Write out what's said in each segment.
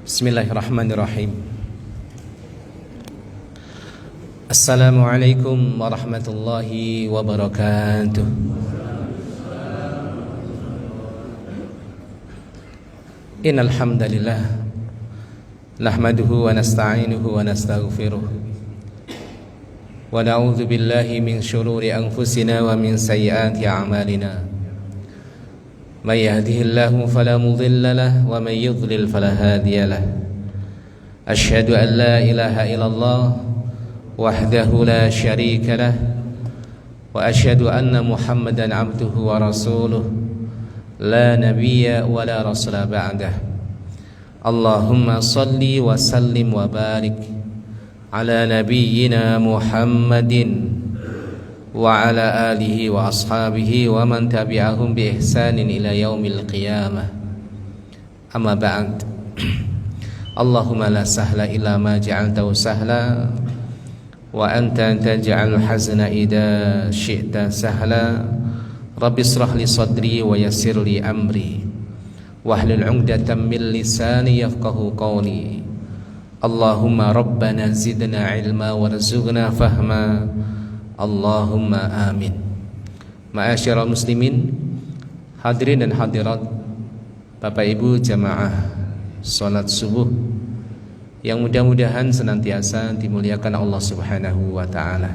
Bismillahirrahmanirrahim. Assalamualaikum warahmatullahi wabarakatuh. Innal hamdalillah nahmaduhu wa nasta'inuhu wa nastaghfiruh wa na'udzu billahi min shururi anfusina wa min sayyiati a'malina. من يهده الله فلا مضل له ومن يضلل فلا هادي له أشهد أن لا إله إلا الله وحده لا شريك له وأشهد أن محمدا عبده ورسوله لا نبي ولا رسول بعده اللهم صل وسلم وبارك على نبينا محمد وعلى آله وأصحابه ومن تبعهم بإحسان إلى يوم القيامة أما بعد اللهم لا سهل إلا ما جعلته سهلا وأنت تجعل الحزن إذا شئت سهلا رب اشرح لي صدري ويسر لي أمري واحلل عقدة من لساني يفقه قولي اللهم ربنا زدنا علما وارزقنا فهما Allahumma amin. Ma'asyiral muslimin, hadirin dan hadirat, Bapak Ibu jamaah salat subuh yang mudah-mudahan senantiasa dimuliakan Allah Subhanahu wa taala.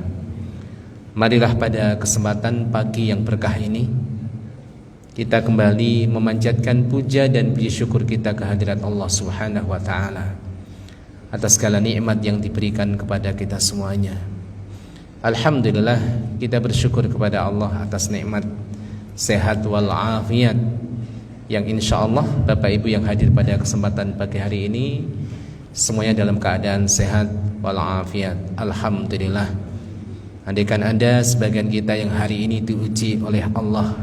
Marilah pada kesempatan pagi yang berkah ini kita kembali memanjatkan puja dan puji syukur kita kehadirat Allah Subhanahu wa taala atas segala nikmat yang diberikan kepada kita semuanya. Alhamdulillah, kita bersyukur kepada Allah atas nikmat sehat wal afiat yang insya Allah Bapak Ibu yang hadir pada kesempatan pagi hari ini semuanya dalam keadaan sehat wal afiat. Alhamdulillah. Andaikan ada sebagian kita yang hari ini diuji oleh Allah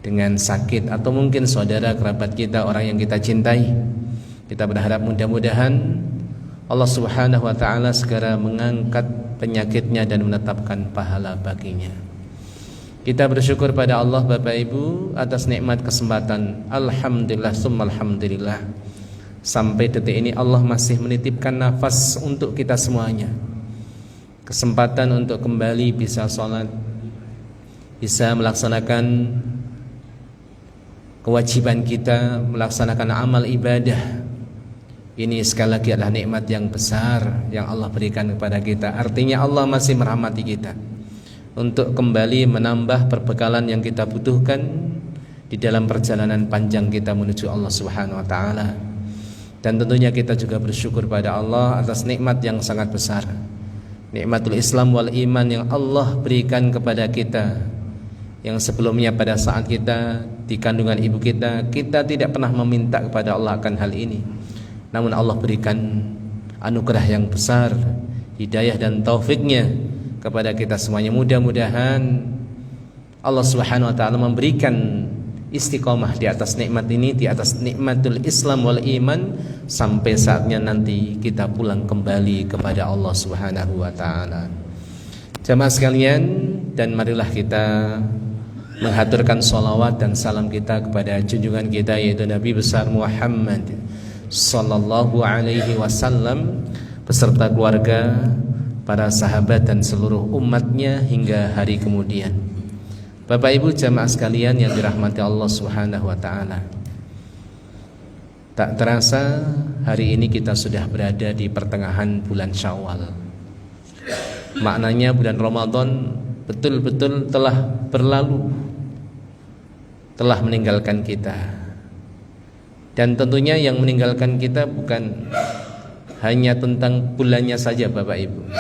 dengan sakit atau mungkin saudara kerabat kita, orang yang kita cintai, kita berharap mudah-mudahan Allah Subhanahu wa taala segera mengangkat penyakitnya dan menetapkan pahala baginya. Kita bersyukur pada Allah Bapak Ibu atas nikmat kesempatan. Alhamdulillah summa alhamdulillah. Sampai detik ini Allah masih menitipkan nafas untuk kita semuanya. Kesempatan untuk kembali bisa sholat, bisa melaksanakan kewajiban kita, melaksanakan amal ibadah. Ini sekali lagi adalah nikmat yang besar yang Allah berikan kepada kita. Artinya Allah masih merahmati kita untuk kembali menambah perbekalan yang kita butuhkan di dalam perjalanan panjang kita menuju Allah Subhanahu wa taala. Dan tentunya kita juga bersyukur pada Allah atas nikmat yang sangat besar, nikmatul Islam wal iman yang Allah berikan kepada kita, yang sebelumnya pada saat kita di kandungan ibu kita tidak pernah meminta kepada Allah akan hal ini. Namun Allah berikan anugerah yang besar, hidayah dan taufiknya kepada kita semuanya. Mudah-mudahan Allah Subhanahu wa taala memberikan istiqomah di atas nikmat ini, di atas nikmatul Islam wal iman, sampai saatnya nanti kita pulang kembali kepada Allah Subhanahu wa taala. Jamaah sekalian, dan marilah kita menghaturkan salawat dan salam kita kepada junjungan kita yaitu Nabi besar Muhammad sallallahu alaihi wasallam beserta keluarga, para sahabat dan seluruh umatnya hingga hari kemudian. Bapak Ibu jamaah sekalian yang dirahmati Allah Subhanahu wa taala, tak terasa hari ini kita sudah berada di pertengahan bulan Syawal. Maknanya bulan Ramadan betul-betul telah berlalu, telah meninggalkan kita. Dan tentunya yang meninggalkan kita bukan hanya tentang bulannya saja Bapak Ibu,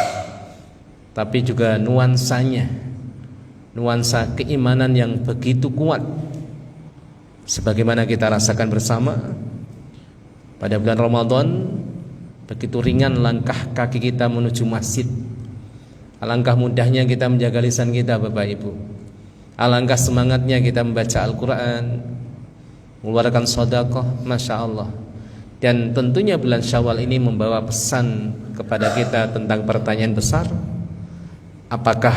tapi juga nuansanya, nuansa keimanan yang begitu kuat. Sebagaimana kita rasakan bersama pada bulan Ramadan, begitu ringan langkah kaki kita menuju masjid, alangkah mudahnya kita menjaga lisan kita Bapak Ibu, alangkah semangatnya kita membaca Al-Quran, mengeluarkan sedekah, Masya Allah. Dan tentunya bulan Syawal ini membawa pesan kepada kita tentang pertanyaan besar. Apakah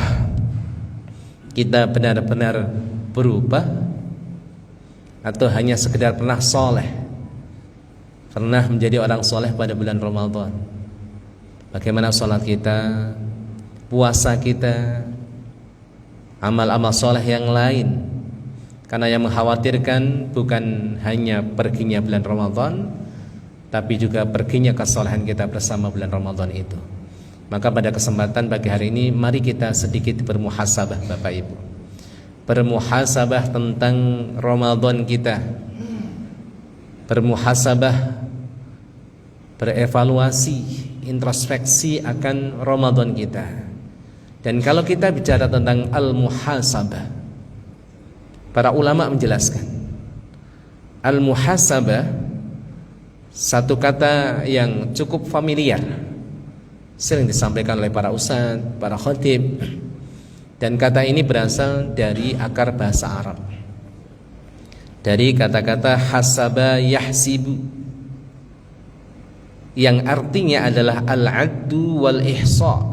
kita benar-benar berubah atau hanya sekedar pernah soleh? pernah menjadi orang soleh pada bulan Ramadan? Bagaimana sholat kita, puasa kita, amal-amal soleh yang lain? Karena yang mengkhawatirkan bukan hanya perginya bulan Ramadan, tapi juga perginya kesolehan kita bersama bulan Ramadan itu. Maka pada kesempatan pagi hari ini, mari kita sedikit bermuhasabah Bapak Ibu. Bermuhasabah tentang Ramadan kita, bermuhasabah, berevaluasi, introspeksi akan Ramadan kita. Dan kalau kita bicara tentang al-muhasabah, para ulama menjelaskan al-muhasabah satu kata yang cukup familiar, sering disampaikan oleh para ustadz, para khatib. Dan kata ini berasal dari akar bahasa Arab, dari kata-kata hasaba yahsibu, yang artinya adalah al-addu wal ihsa.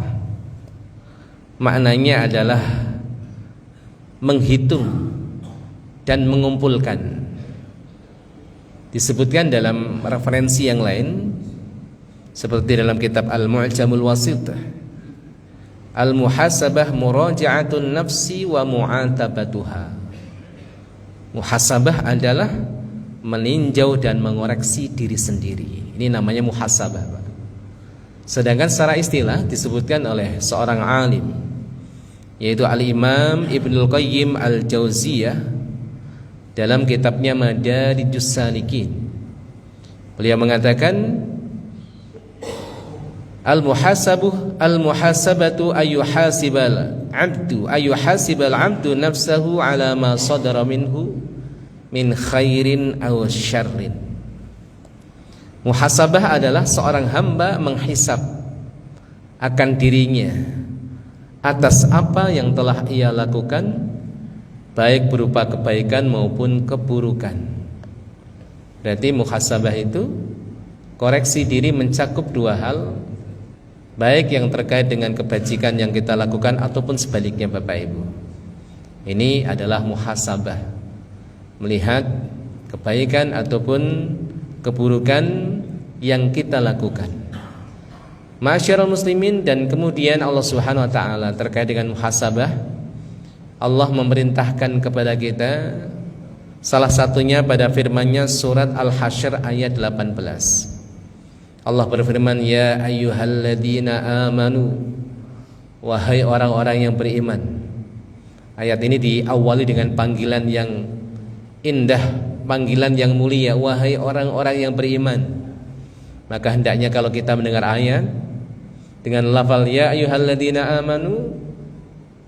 Maknanya adalah menghitung dan mengumpulkan. Disebutkan dalam referensi yang lain, seperti dalam kitab Al-Mu'jamul Wasit, al-muhasabah muraja'atun nafsi wa mu'atabatuha. Muhasabah adalah meninjau dan mengoreksi diri sendiri. Ini namanya muhasabah, Pak. Sedangkan secara istilah disebutkan oleh seorang alim, yaitu Al-Imam Ibnul Qayyim Al-Jauziyah dalam kitabnya Madarijus Salikin. Beliau mengatakan al-muhasabatu ayyuhasibal abdu nafsahu ala ma sadara minhu min khairin aw syarrin. Muhasabah adalah seorang hamba menghisab akan dirinya atas apa yang telah ia lakukan, baik berupa kebaikan maupun keburukan. Berarti muhasabah itu koreksi diri mencakup dua hal, baik yang terkait dengan kebajikan yang kita lakukan ataupun sebaliknya Bapak Ibu. Ini adalah muhasabah, melihat kebaikan ataupun keburukan yang kita lakukan. Ma'asyiral muslimin, dan kemudian Allah Subhanahu wa taala terkait dengan muhasabah, Allah memerintahkan kepada kita, salah satunya pada firman-Nya surat Al-Hasyr ayat 18. Allah berfirman, ya ayyuhalladzina amanu, wahai orang-orang yang beriman. Ayat ini diawali dengan panggilan yang indah, panggilan yang mulia, wahai orang-orang yang beriman. Maka hendaknya kalau kita mendengar ayat dengan lafal ya ayyuhalladzina amanu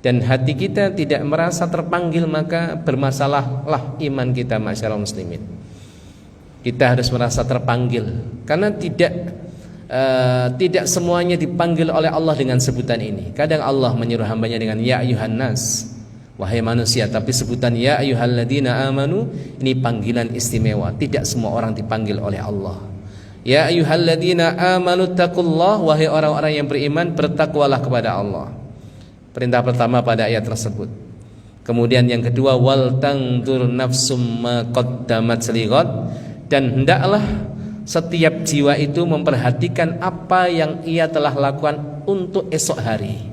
dan hati kita tidak merasa terpanggil, maka bermasalahlah iman kita, masyarakat muslimin. Kita harus merasa terpanggil, karena tidak semuanya dipanggil oleh Allah dengan sebutan ini. Kadang Allah menyuruh hambanya dengan ya ayyuhan nas, wahai manusia, tapi sebutan ya ayyuhalladzina amanu ini panggilan istimewa. Tidak semua orang dipanggil oleh Allah. Ya ayyuhalladzina amanu taqullah, wahai orang-orang yang beriman, bertakwalah kepada Allah. Perintah pertama pada ayat tersebut. Kemudian yang kedua, wal tangdur nafsum ma qaddamat lighad, dan hendaklah setiap jiwa itu memperhatikan apa yang ia telah lakukan untuk esok hari.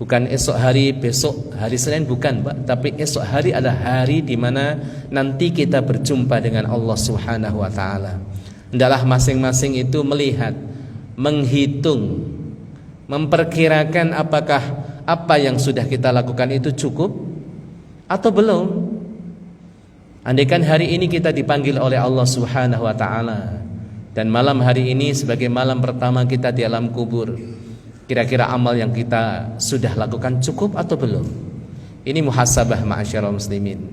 Bukan esok hari, besok hari Senin, bukan Pak, tapi esok hari adalah hari di mana nanti kita berjumpa dengan Allah Subhanahu wa taala. Hendaklah masing-masing itu melihat, menghitung, memperkirakan apakah apa yang sudah kita lakukan itu cukup atau belum. Andaikan hari ini kita dipanggil oleh Allah Subhanahu wa taala, dan malam hari ini sebagai malam pertama kita di alam kubur, kira-kira amal yang kita sudah lakukan cukup atau belum? Ini muhasabah ma'asyiral muslimin.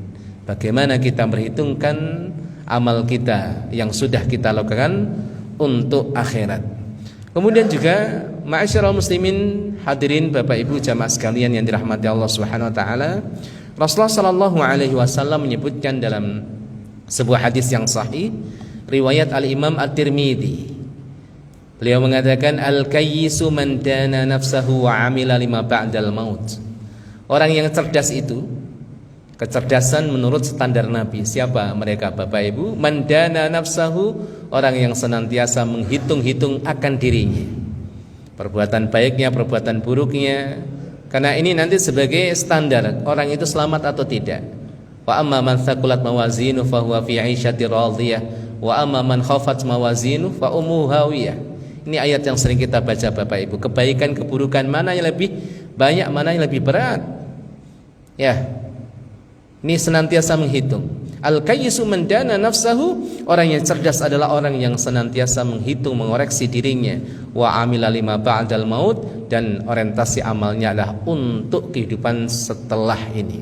Bagaimana kita memperhitungkan amal kita yang sudah kita lakukan untuk akhirat. Kemudian juga ma'asyiral muslimin, hadirin Bapak Ibu jamaah sekalian yang dirahmati Allah Subhanahu wa taala, Rasulullah sallallahu alaihi wasallam menyebutkan dalam sebuah hadis yang sahih riwayat Al-Imam At-Tirmidzi. Beliau mengatakan al-kayyisu man dana nafsahu wa amila lima ba'dal maut. Orang yang cerdas itu, kecerdasan menurut standar Nabi. Siapa mereka Bapak Ibu? Man dana nafsahu orang yang senantiasa menghitung-hitung akan dirinya, perbuatan baiknya, perbuatan buruknya, karena ini nanti sebagai standar orang itu selamat atau tidak. Wa amma man thaqulat mawazinu fa huwa fi 'ishatin radhiyah wa amma man khafat mawazinu fa ummuhu hawiyah. Ini ayat yang sering kita baca Bapak Ibu. Kebaikan keburukan mana yang lebih banyak, mana yang lebih berat? Ya. Ini senantiasa menghitung. Al-kayyisu man dana nafsahu, orang yang cerdas adalah orang yang senantiasa menghitung, mengoreksi dirinya. Wa amila lima ba'dal maut, dan orientasi amalnya adalah untuk kehidupan setelah ini,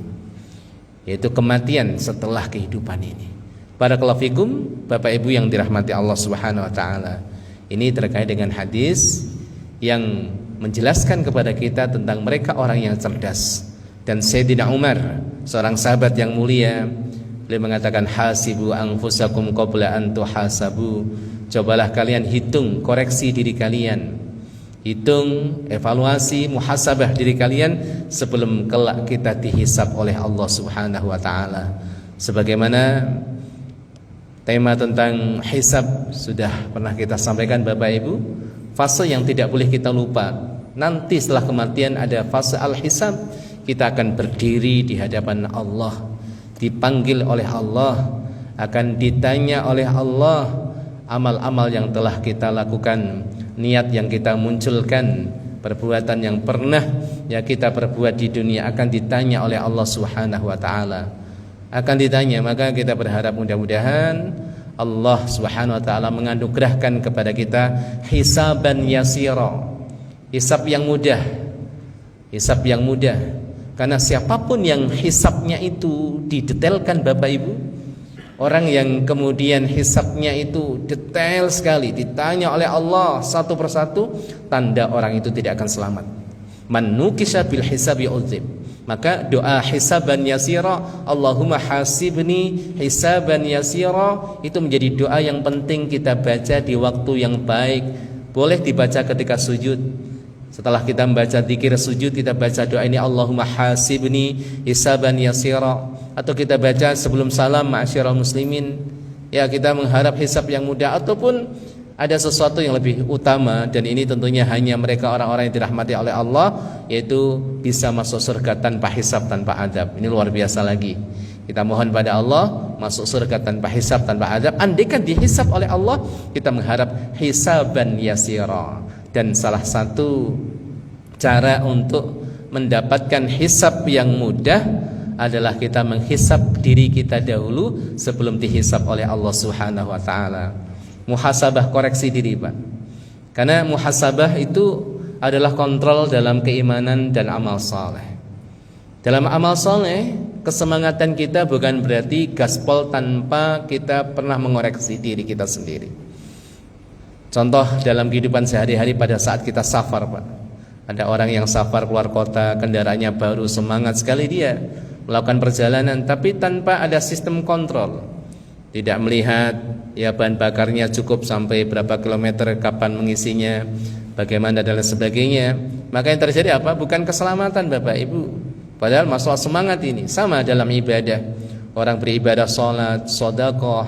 yaitu kematian setelah kehidupan ini. Barakallahu fikum Bapak Ibu yang dirahmati Allah Subhanahu wa taala. Ini terkait dengan hadis yang menjelaskan kepada kita tentang mereka orang yang cerdas. Dan Sayyidina Umar, seorang sahabat yang mulia, beliau mengatakan hasibu anfusakum qabla an tuhasabu. Cobalah kalian hitung, koreksi diri kalian. Hitung, evaluasi, muhasabah diri kalian sebelum kelak kita dihisab oleh Allah Subhanahu wa taala. Sebagaimana tema tentang hisab sudah pernah kita sampaikan Bapak Ibu, fase yang tidak boleh kita lupa. Nanti setelah kematian ada fase al-hisab. Kita akan berdiri di hadapan Allah, dipanggil oleh Allah, akan ditanya oleh Allah amal-amal yang telah kita lakukan, niat yang kita munculkan, perbuatan yang pernah ya kita perbuat di dunia akan ditanya oleh Allah Subhanahu wa taala. Akan ditanya, maka kita berharap mudah-mudahan Allah Subhanahu wa taala menganugerahkan kepada kita hisaban yasira, hisab yang mudah. Hisab yang mudah. Karena siapapun yang hisabnya itu didetailkan Bapak Ibu, orang yang kemudian hisabnya itu detail sekali, ditanya oleh Allah satu persatu, tanda orang itu tidak akan selamat. Man nukisha bil hisabi uzib. Maka doa hisaban yasira, Allahumma hasibni hisaban yasira, itu menjadi doa yang penting kita baca di waktu yang baik. Boleh dibaca ketika sujud. Setelah kita membaca zikir sujud, kita baca doa ini, Allahumma hasibni hisaban yasira. Atau kita baca sebelum salam, ma'asyiral muslimin, ya kita mengharap hisab yang mudah. Ataupun ada sesuatu yang lebih utama, dan ini tentunya hanya mereka orang-orang yang dirahmati oleh Allah, yaitu bisa masuk surga tanpa hisab, tanpa adab. Ini luar biasa lagi. Kita mohon pada Allah masuk surga tanpa hisab, tanpa adab. Andaikan dihisab oleh Allah, kita mengharap hisaban yasira. Dan salah satu cara untuk mendapatkan hisab yang mudah adalah kita menghisab diri kita dahulu sebelum dihisab oleh Allah Subhanahu wa taala. Muhasabah, koreksi diri, Pak. Karena muhasabah itu adalah kontrol dalam keimanan dan amal saleh. Dalam amal saleh, kesemangatan kita bukan berarti gaspol tanpa kita pernah mengoreksi diri kita sendiri. Contoh dalam kehidupan sehari-hari pada saat kita safar, Pak. Ada orang yang safar keluar kota, kendaraannya baru, semangat sekali dia melakukan perjalanan, tapi tanpa ada sistem kontrol. Tidak melihat ya bahan bakarnya cukup sampai berapa kilometer, kapan mengisinya, bagaimana dan lain sebagainya. Maka yang terjadi apa? Bukan keselamatan Bapak Ibu. Padahal masalah semangat ini sama dalam ibadah. Orang beribadah sholat, sedekah,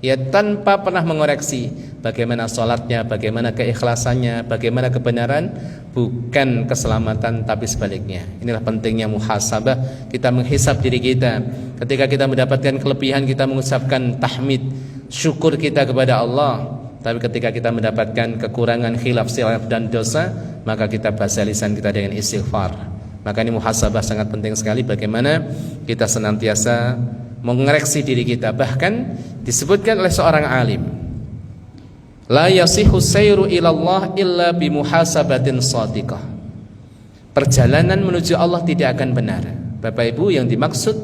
ya tanpa pernah mengoreksi bagaimana sholatnya, bagaimana keikhlasannya, bagaimana kebenaran, bukan keselamatan tapi sebaliknya. Inilah pentingnya muhasabah, kita menghisab diri kita. Ketika kita mendapatkan kelebihan, kita mengucapkan tahmid, syukur kita kepada Allah. Tapi ketika kita mendapatkan kekurangan, khilaf, silaf dan dosa, maka kita bahasa lisan kita dengan istighfar. Maka ini muhasabah sangat penting sekali, bagaimana kita senantiasa mengoreksi diri kita. Bahkan disebutkan oleh seorang alim, la yasihu sayru ilallah illa bimuhasabatin shadiqah. Perjalanan menuju Allah tidak akan benar. Bapak Ibu, yang dimaksud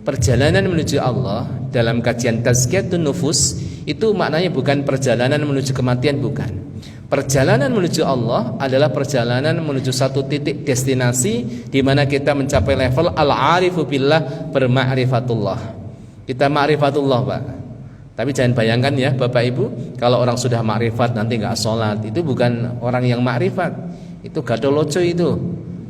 perjalanan menuju Allah dalam kajian tazkiyatun nufus itu maknanya bukan perjalanan menuju kematian, bukan. Perjalanan menuju Allah adalah perjalanan menuju satu titik destinasi di mana kita mencapai level al-arifu billah, berma'rifatullah. Kita ma'rifatullah, Pak. Tapi jangan bayangkan ya Bapak Ibu, kalau orang sudah ma'rifat nanti nggak sholat, itu bukan orang yang ma'rifat, itu gadoloco itu.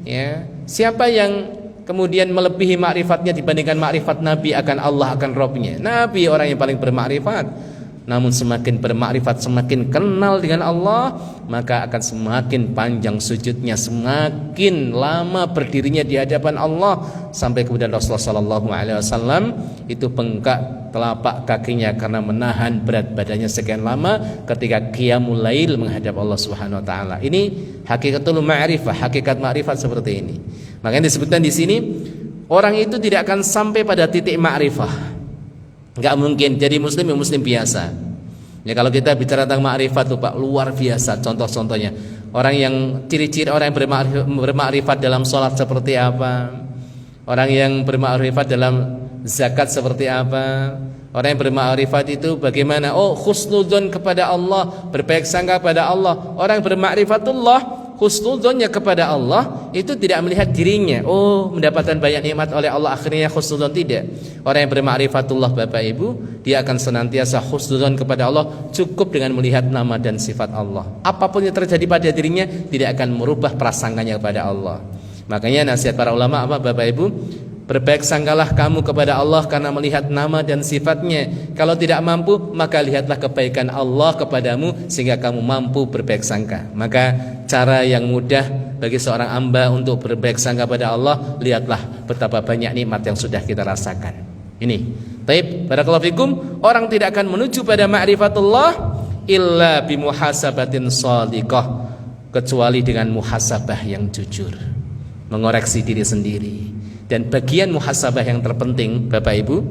Ya, siapa yang kemudian melebihi ma'rifatnya dibandingkan ma'rifat Nabi akan Allah, akan Robnya? Nabi orang yang paling berma'rifat. namun semakin bermakrifat, semakin kenal dengan Allah, maka akan semakin panjang sujudnya, semakin lama berdirinya di hadapan Allah, sampai kemudian Rasulullah SAW itu bengkak telapak kakinya karena menahan berat badannya sekian lama ketika qiyamul lail menghadap Allah Subhanahu wa taala. Ini hakikatul ma'rifah, hakikat ma'rifat seperti ini. Makanya disebutkan di sini, orang itu tidak akan sampai pada titik ma'rifah. Enggak mungkin jadi muslim ya muslim biasa. Ya kalau kita bicara tentang ma'rifat tuh Pak, luar biasa contoh-contohnya. Orang yang ciri-ciri orang yang bermakrifat dalam sholat seperti apa? Orang yang bermakrifat dalam zakat seperti apa? Orang yang bermakrifat itu bagaimana? Oh, husnudzon kepada Allah, berbaik sangka kepada Allah. Orang yang bermakrifatullah, husnudzonnya kepada Allah itu tidak melihat dirinya, oh mendapatkan banyak nikmat oleh Allah akhirnya husnudzon, tidak. Orang yang bermakrifatullah Bapak Ibu, dia akan senantiasa husnudzon kepada Allah cukup dengan melihat nama dan sifat Allah. Apapun yang terjadi pada dirinya tidak akan merubah prasangkanya kepada Allah. Makanya nasihat para ulama apa Bapak Ibu? Berbaik sangkalah kamu kepada Allah karena melihat nama dan sifatnya. Kalau tidak mampu, maka lihatlah kebaikan Allah kepadamu sehingga kamu mampu berbaik sangka. Maka cara yang mudah bagi seorang hamba untuk berbaik sangka pada Allah, lihatlah betapa banyak nikmat yang sudah kita rasakan. Ini. Baik, barakallahu fikum. Orang tidak akan menuju pada ma'rifatullah illa bimuhasabatin shadiqah, kecuali dengan muhasabah yang jujur, mengoreksi diri sendiri. Dan bagian muhasabah yang terpenting Bapak Ibu,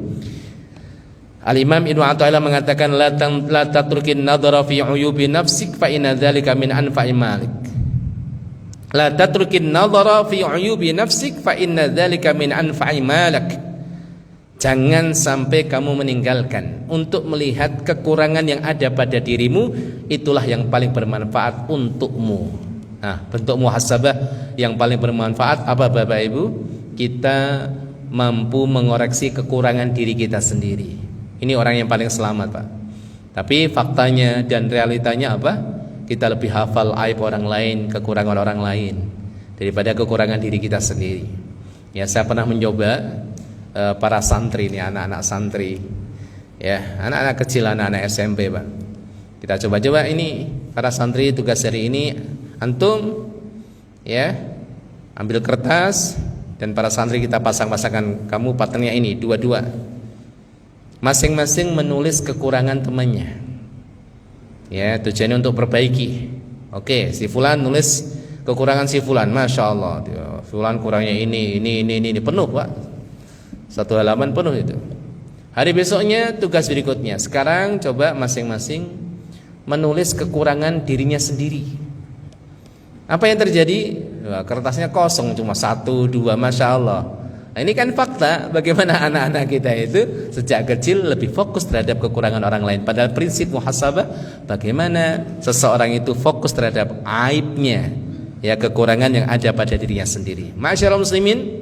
Al-Imam Ibnu Athaillah mengatakan la tatrukin nadhara fi uyubi nafsik fa inna dzalika min anfa'i malik. La tatrukin nadhara fi uyubi nafsik fa inna dzalika min anfa'i malak. Jangan sampai kamu meninggalkan untuk melihat kekurangan yang ada pada dirimu, itulah yang paling bermanfaat untukmu. Nah, bentuk muhasabah yang paling bermanfaat apa Bapak Ibu? Kita mampu mengoreksi kekurangan diri kita sendiri. Ini orang yang paling selamat Pak. Tapi faktanya dan realitanya apa? Kita lebih hafal aib orang lain, kekurangan orang lain daripada kekurangan diri kita sendiri. Ya, saya pernah mencoba para santri ini, anak-anak santri, ya, anak-anak kecil, anak-anak SMP Pak. Kita coba-coba ini para santri, tugas hari ini antum ya ambil kertas dan para santri kita pasang-pasangkan, kamu patternnya ini dua-dua, masing-masing menulis kekurangan temannya. Ya, tujuannya untuk perbaiki. Oke, si fulan nulis kekurangan si fulan, masya Allah, fulan kurangnya ini, penuh Pak, satu halaman penuh itu. Hari besoknya tugas berikutnya, sekarang coba masing-masing menulis kekurangan dirinya sendiri. Apa yang terjadi? Wah, kertasnya kosong, cuma 1, 2, masya Allah. Nah, ini kan fakta bagaimana anak-anak kita itu sejak kecil lebih fokus terhadap kekurangan orang lain. Padahal prinsip muhasabah bagaimana seseorang itu fokus terhadap aibnya, ya, kekurangan yang ada pada dirinya sendiri. Ma'asyiral muslimin,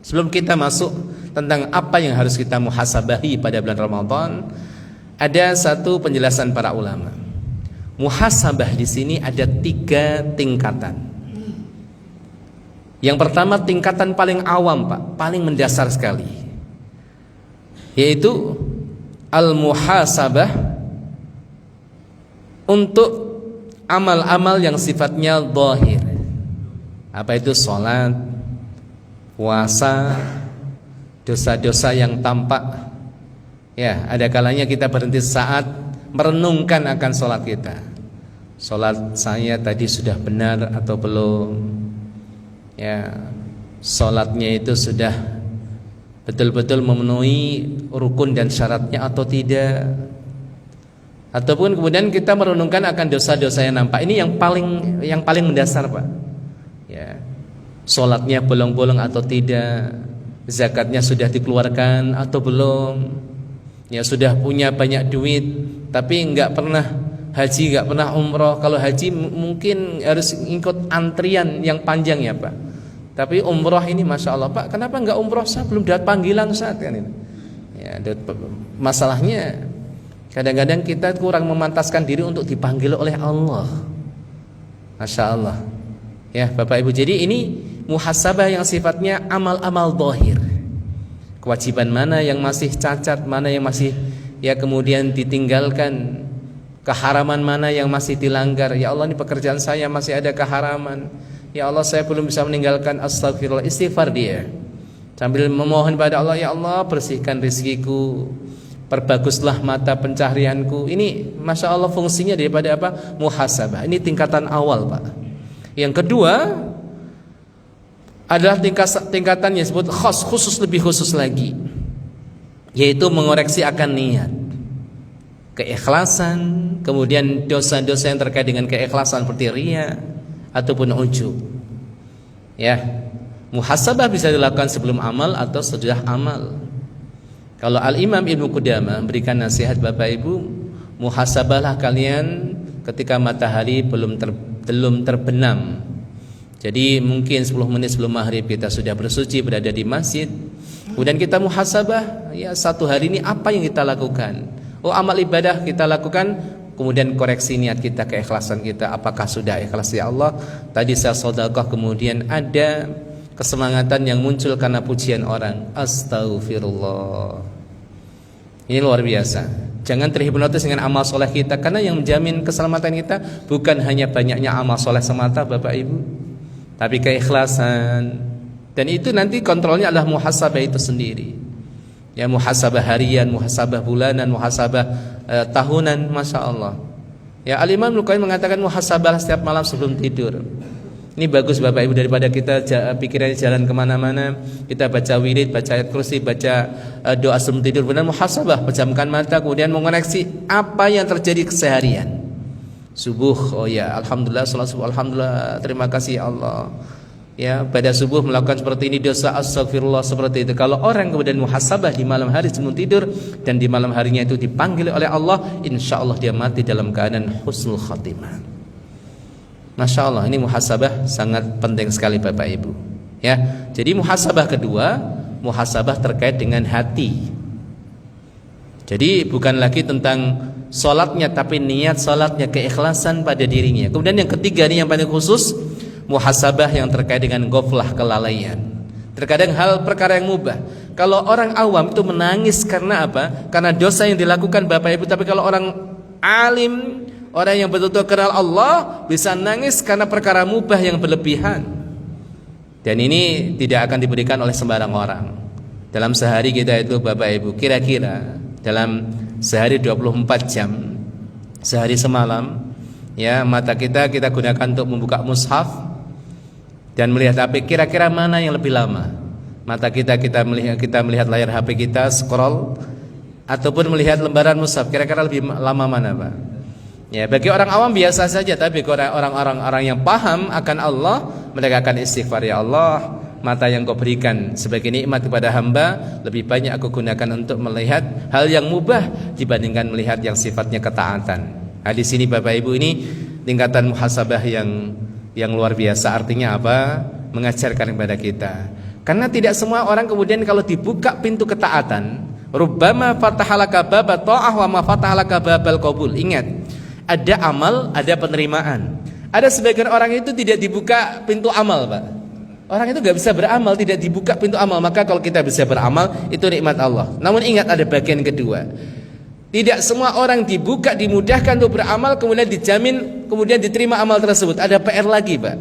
sebelum kita masuk tentang apa yang harus kita muhasabahi pada bulan Ramadan, ada satu penjelasan para ulama. Muhasabah di sini ada 3 tingkatan. Yang pertama tingkatan paling awam Pak, paling mendasar sekali, yaitu al-muhasabah untuk amal-amal yang sifatnya zahir. Apa itu? Salat, puasa, dosa-dosa yang tampak. Ya, ada kalanya kita berhenti saat merenungkan akan salat kita. Salat saya tadi sudah benar atau belum? Ya, salatnya itu sudah betul-betul memenuhi rukun dan syaratnya atau tidak? Ataupun kemudian kita merenungkan akan dosa-dosa yang nampak. Ini yang paling mendasar Pak. Ya, salatnya bolong-bolong atau tidak? Zakatnya sudah dikeluarkan atau belum? Ya, sudah punya banyak duit tapi enggak pernah haji, enggak pernah umroh. Kalau haji mungkin harus ikut antrian yang panjang ya Pak. Tapi umroh ini masya Allah Pak, kenapa enggak umroh? Saya belum dapat panggilan saat kan ini. Ya, masalahnya kadang-kadang kita kurang memantaskan diri untuk dipanggil oleh Allah. Masya Allah. Ya Bapak Ibu, jadi ini muhasabah yang sifatnya amal-amal zahir. Kewajiban mana yang masih cacat, mana yang masih ya kemudian ditinggalkan, keharaman mana yang masih dilanggar. Ya Allah, ini pekerjaan saya masih ada keharaman. Ya Allah, saya belum bisa meninggalkan, astagfirullah, istighfar dia. Sambil memohon pada Allah, ya Allah bersihkan rezekiku, perbaguslah mata pencaharianku. Ini Masya Allah fungsinya daripada apa? Muhasabah. Ini tingkatan awal, Pak. Yang kedua adalah tingkatan yang disebut khusus, lebih khusus lagi, yaitu mengoreksi akan niat, keikhlasan, kemudian dosa-dosa yang terkait dengan keikhlasan seperti riya ataupun ujub. Ya, muhasabah bisa dilakukan sebelum amal atau sesudah amal. Kalau Al-Imam Ibnu Qudamah memberikan nasihat, Bapak Ibu, muhasabahlah kalian ketika matahari belum terbenam. Jadi mungkin 10 menit sebelum maghrib kita sudah bersuci, berada di masjid. Kemudian kita muhasabah, ya satu hari ini apa yang kita lakukan? Oh, amal ibadah kita lakukan, kemudian koreksi niat kita, keikhlasan kita, apakah sudah ikhlas ya Allah? Tadi saya sedekah, kemudian ada kesemangatan yang muncul karena pujian orang. Astaghfirullah. Ini luar biasa. Jangan terhipnotis dengan amal soleh kita, karena yang menjamin keselamatan kita bukan hanya banyaknya amal soleh semata, Bapak Ibu, tapi keikhlasan. Dan itu nanti kontrolnya adalah muhasabah itu sendiri. Ya, muhasabah harian, muhasabah bulanan, muhasabah tahunan, Masya Allah. Ya, Al-Imam Al-Qayyim mengatakan muhasabah setiap malam sebelum tidur. Ini bagus Bapak Ibu, daripada kita pikirannya jalan kemana-mana, kita baca wirid, baca ayat kursi, baca doa sebelum tidur. Benar, muhasabah, pejamkan mata, kemudian mengoreksi apa yang terjadi keseharian. Subuh, oh ya, alhamdulillah, salat subuh, alhamdulillah, terima kasih ya Allah. Ya, pada subuh melakukan seperti ini, dosa, astagfirullah, seperti itu. Kalau orang kemudian muhasabah di malam hari sebelum tidur, dan di malam harinya itu dipanggil oleh Allah, insya Allah dia mati dalam keadaan husnul khatimah. Masya Allah, ini muhasabah sangat penting sekali Bapak Ibu. Ya, jadi muhasabah kedua, muhasabah terkait dengan hati. Jadi bukan lagi tentang sholatnya, tapi niat sholatnya, keikhlasan pada dirinya. Kemudian yang ketiga ini yang paling khusus, muhasabah yang terkait dengan ghaflah, kelalaian. Terkadang hal perkara yang mubah, kalau orang awam itu menangis karena apa? Karena dosa yang dilakukan Bapak Ibu. Tapi kalau orang alim, orang yang betul-betul kenal Allah, bisa nangis karena perkara mubah yang berlebihan. Dan ini tidak akan diberikan oleh sembarang orang. Dalam sehari kita itu Bapak Ibu, kira-kira dalam sehari 24 jam, sehari semalam, ya, mata kita gunakan untuk membuka mushaf dan melihat HP. Kira-kira mana yang lebih lama? Mata kita melihat layar HP kita, scroll, ataupun melihat lembaran mushaf? Kira-kira lebih lama mana, Pak? Ya, bagi orang awam biasa saja, tapi orang yang paham akan Allah, mereka akan istighfar, ya Allah, mata yang Kau berikan sebagai nikmat kepada hamba, lebih banyak aku gunakan untuk melihat hal yang mubah dibandingkan melihat yang sifatnya ketaatan. Nah, di sini Bapak Ibu, ini tingkatan muhasabah yang luar biasa. Artinya apa? Mengajarkan kepada kita. Karena tidak semua orang kemudian kalau dibuka pintu ketaatan, rubbama fatahalaka baba ta'ah wa ma fatahalaka babal qabul. Ingat, ada amal, ada penerimaan. Ada sebagian orang itu tidak dibuka pintu amal, Pak. Orang itu gak bisa beramal, tidak dibuka pintu amal. Maka kalau kita bisa beramal, itu nikmat Allah. Namun ingat, ada bagian kedua. Tidak semua orang dibuka, dimudahkan untuk beramal, kemudian dijamin, kemudian diterima amal tersebut. Ada PR lagi, Pak.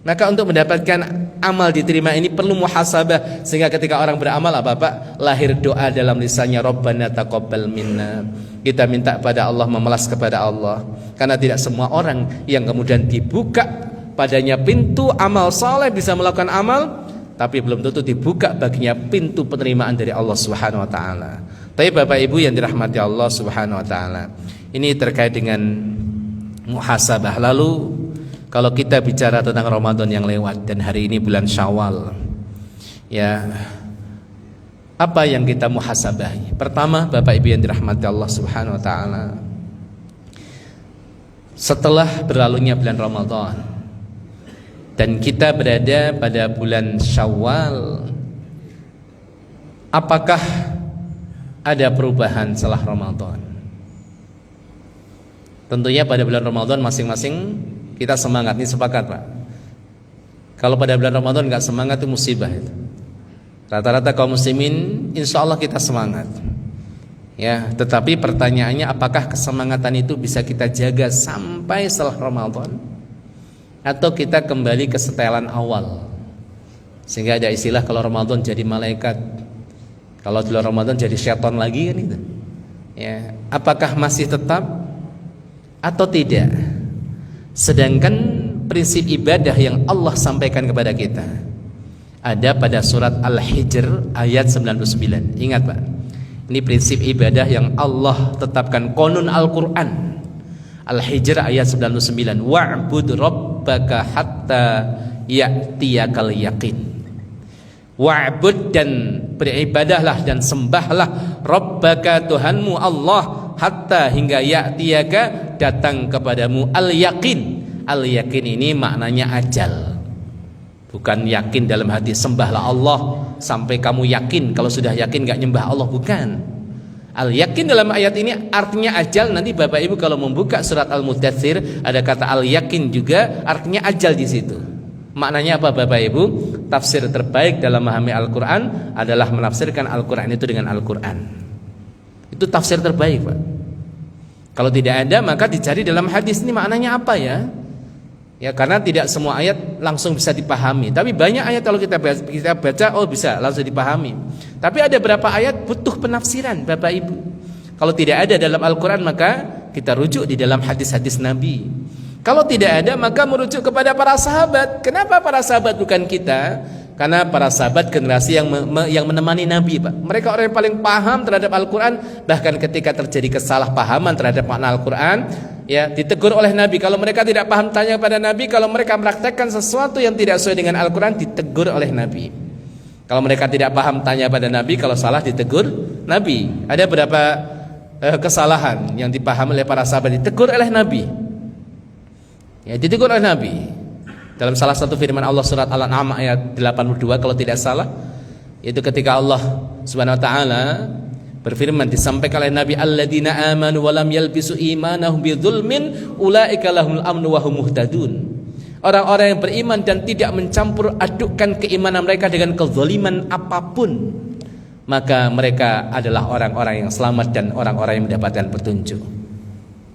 Maka untuk mendapatkan amal diterima ini perlu muhasabah. Sehingga ketika orang beramal, apa Pak? Lahir doa dalam lisannya, Rabbana taqabbal minna. Kita minta pada Allah, memelas kepada Allah. Karena tidak semua orang yang kemudian dibuka padanya pintu amal saleh bisa melakukan amal, tapi belum tentu dibuka baginya pintu penerimaan dari Allah Subhanahu wa taala. Tapi Bapak Ibu yang dirahmati Allah Subhanahu wa taala, ini terkait dengan muhasabah. Lalu kalau kita bicara tentang Ramadan yang lewat dan hari ini bulan Syawal, ya, apa yang kita muhasabahi? Pertama, Bapak Ibu yang dirahmati Allah Subhanahu wa taala, setelah berlalunya bulan Ramadan dan kita berada pada bulan Syawal, apakah ada perubahan setelah Ramadan? Tentunya pada bulan Ramadan masing-masing kita semangat, ini sepakat Pak. Kalau pada bulan Ramadan nggak semangat itu musibah itu. Rata-rata kaum muslimin insya Allah kita semangat. Ya, tetapi pertanyaannya apakah kesemangatan itu bisa kita jaga sampai setelah Ramadan atau kita kembali ke setelan awal? Sehingga ada istilah kalau Ramadan jadi malaikat, kalau di luar Ramadan jadi syaitan lagi kan itu. Ya, apakah masih tetap atau tidak? Sedangkan prinsip ibadah yang Allah sampaikan kepada kita ada pada surat Al-Hijr ayat 99. Ingat Pak, ini prinsip ibadah yang Allah tetapkan, konun Al-Quran. Al-Hijr ayat 99, wa'bud rabbaka hatta ya'tiyakal yaqin. Wa'bud, dan beribadahlah dan sembahlah rabbaka Tuhanmu Allah, hatta hingga ya'tiyaka datang kepadamu al-yaqin. Al-yaqin ini maknanya ajal, bukan yakin dalam hati sembahlah Allah sampai kamu yakin, kalau sudah yakin gak nyembah Allah, bukan. Al-yakin dalam ayat ini artinya ajal. Nanti Bapak Ibu kalau membuka surat Al-Mudaththir ada kata al-yakin juga, artinya ajal di situ. Maknanya apa Bapak Ibu? Tafsir terbaik dalam memahami Al-Quran adalah menafsirkan Al-Quran itu dengan Al-Quran. Itu tafsir terbaik Pak. Kalau tidak ada maka dicari dalam hadis ini maknanya apa ya. Ya, karena tidak semua ayat langsung bisa dipahami. Tapi banyak ayat kalau kita baca oh bisa langsung dipahami. Tapi ada beberapa ayat butuh penafsiran Bapak Ibu. Kalau tidak ada dalam Al-Quran maka kita rujuk di dalam hadis-hadis Nabi. Kalau tidak ada maka merujuk kepada para sahabat. Kenapa para sahabat bukan kita? Karena para sahabat generasi yang menemani Nabi Pak. Mereka orang yang paling paham terhadap Al-Quran. Bahkan ketika terjadi kesalahpahaman terhadap makna Al-Quran, ya ditegur oleh Nabi. Kalau mereka tidak paham tanya kepada Nabi. Kalau mereka mempraktekkan sesuatu yang tidak sesuai dengan Al-Quran, ditegur oleh Nabi. Kalau mereka tidak paham tanya pada Nabi. Kalau salah ditegur Nabi. Ada berapa kesalahan yang dipahami oleh para sahabat, ditegur oleh Nabi. Ya, ditegur oleh Nabi. Dalam salah satu firman Allah surat Al-An'am ayat 82 kalau tidak salah, yaitu ketika Allah Subhanahu wa taala berfirman, disampaikan oleh Nabi, alladzina amanu wa lam yalbisu imanahum bidzulmin ulaika lahumul amnu wa hum muhtadun. Orang-orang yang beriman dan tidak mencampur adukkan keimanan mereka dengan kezaliman apapun, maka mereka adalah orang-orang yang selamat dan orang-orang yang mendapatkan petunjuk.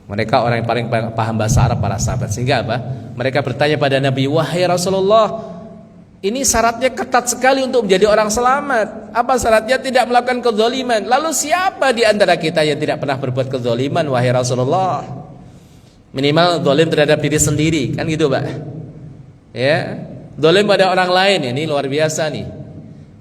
Mereka orang yang paling paham bahasa Arab, para sahabat. Sehingga apa? Mereka bertanya pada Nabi, wahai Rasulullah, ini syaratnya ketat sekali untuk menjadi orang selamat. Apa syaratnya? Tidak melakukan kezaliman. Lalu siapa di antara kita yang tidak pernah berbuat kezaliman, wahai Rasulullah? Minimal zalim terhadap diri sendiri, kan gitu Pak. Ya, zalim pada orang lain, ini luar biasa nih.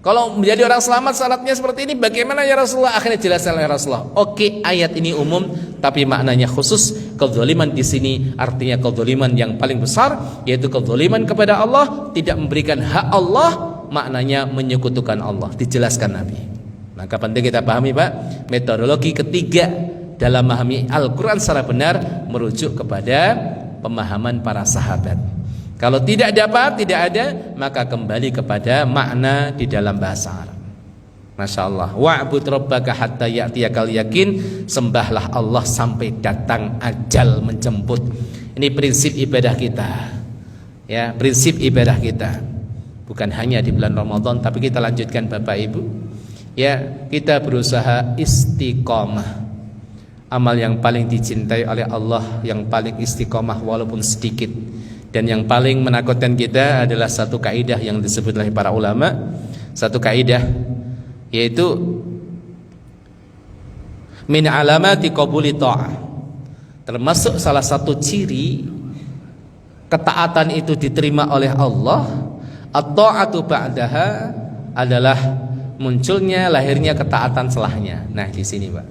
Kalau menjadi orang selamat syaratnya seperti ini, bagaimana ya Rasulullah? Akhirnya jelaskan oleh Rasulullah. Oke, ayat ini umum, tapi maknanya khusus. Kezaliman di sini artinya kezaliman yang paling besar, yaitu kezaliman kepada Allah, tidak memberikan hak Allah, maknanya menyekutukan Allah. Dijelaskan Nabi. Maka penting kita pahami Pak, metodologi ketiga dalam memahami Al-Quran secara benar merujuk kepada pemahaman para sahabat. Kalau tidak dapat, tidak ada, maka kembali kepada makna di dalam bahasa Arab. Masya Allah. Wa'bud rabbaka hatta ya'tiyakal yakin. Sembahlah Allah sampai datang ajal menjemput. Ini prinsip ibadah kita. Ya, prinsip ibadah kita. Bukan hanya di bulan Ramadan, tapi kita lanjutkan Bapak Ibu. Ya, kita berusaha istiqomah. Amal yang paling dicintai oleh Allah, yang paling istiqomah walaupun sedikit. Dan yang paling menakutkan kita adalah satu kaidah yang disebut oleh para ulama, satu kaidah, yaitu min alamati qabuli ta'ah. Termasuk salah satu ciri ketaatan itu diterima oleh Allah, at-ta'atu ba'daha, adalah munculnya, lahirnya ketaatan selahnya. Nah, di sini Pak.